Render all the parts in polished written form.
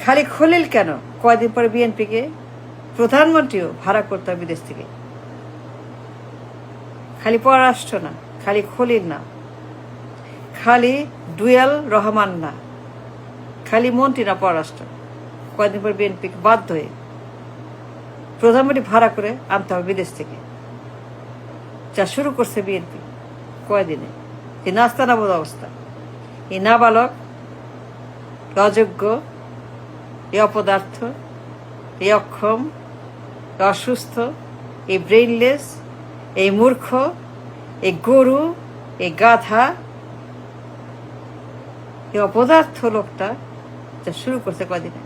খালি খলিল কেন, কয়দিন পরে বিএনপিকে প্রধানমন্ত্রীও ভাড়া করতে হবে বিদেশ থেকে। খালি পররাষ্ট্র না, খালি খলিল না, খালি ডুয়াল রহমান না, খালি মন্ত্রী না পররাষ্ট্র, কয়দিন পর বিএনপিকে বাধ্য হয়ে প্রধানমন্ত্রী ভাড়া করে আনতে হবে বিদেশ থেকে। যা শুরু করছে বিএনপি কয়দিনে, এই নাস্তানাবুদ অবস্থা, এই নাবালক, অযোগ্য, এই অপদার্থ, এই অক্ষম, এই অসুস্থ, এই ব্রেইনলেস, এই মূর্খ, এই গরু, এই গাধা, এই অপদার্থ লোকটা যা শুরু করছে কয়দিনে,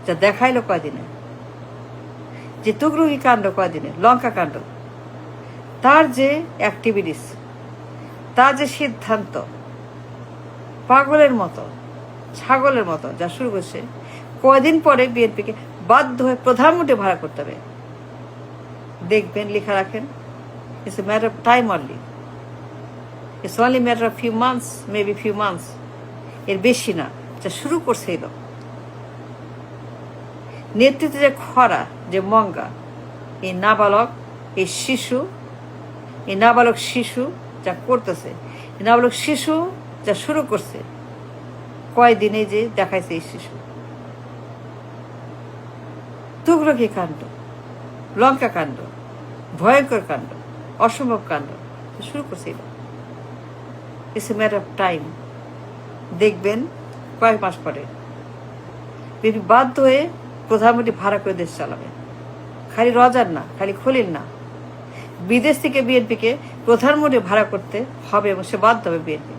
যা দেখাইলো কয়দিনে, যে তুগলকি কাণ্ড কয়দিনে, লঙ্কা কাণ্ড, তার যে অ্যাক্টিভিটিস, তার যে সিদ্ধান্ত, পাগলের মতো, ছাগলের মতো যা শুরু করছে, কয়দিন পরে বিএনপিকে বাধ্য হয়ে প্রধানমন্ত্রী ভাড়া করতে হবে। দেখবেন, লেখা রাখেন, it's a matter of time only, it's only matter of few months, maybe few months, এর বেশি না। যা শুরু করছে এই লোক, নেতৃত্বে যে খরা, যে মঙ্গা, এই নাবালক, এই শিশু, এই নাবালক শিশু যা করতেছে, এই নাবালক শিশু যা শুরু করছে, কয়দিনে যে দেখাইছে এই শিশু, তুগলকি কাণ্ড, লঙ্কা কাণ্ড, ভয়ঙ্কর কাণ্ড, অসম্ভব কাণ্ড শুরু করছে। It's a matter of time. দেখবেন কয়েক মাস পরে বিএনপি বাধ্য হয়ে প্রধানমন্ত্রী ভাড়া করে দেশ চালাবে। খালি রজার না, খালি খলিল না, বিদেশ থেকে বিএনপিকে প্রধানমন্ত্রী ভাড়া করতে হবে এবং সে বাধ্য হবে। বিএনপি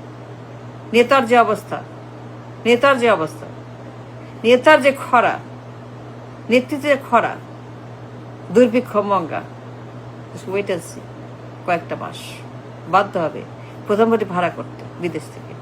নেতার যে অবস্থা, নেতার যে অবস্থা, নেতার যে খরা, নেতৃত্বের যে খরা, দুর্ভিক্ষ, মঙ্গা, ওয়েট অ্যান্ড সি, কয়েকটা মাস বাধ্য হবে প্রধানমন্ত্রী ভাড়া করতে বিদেশ থেকে।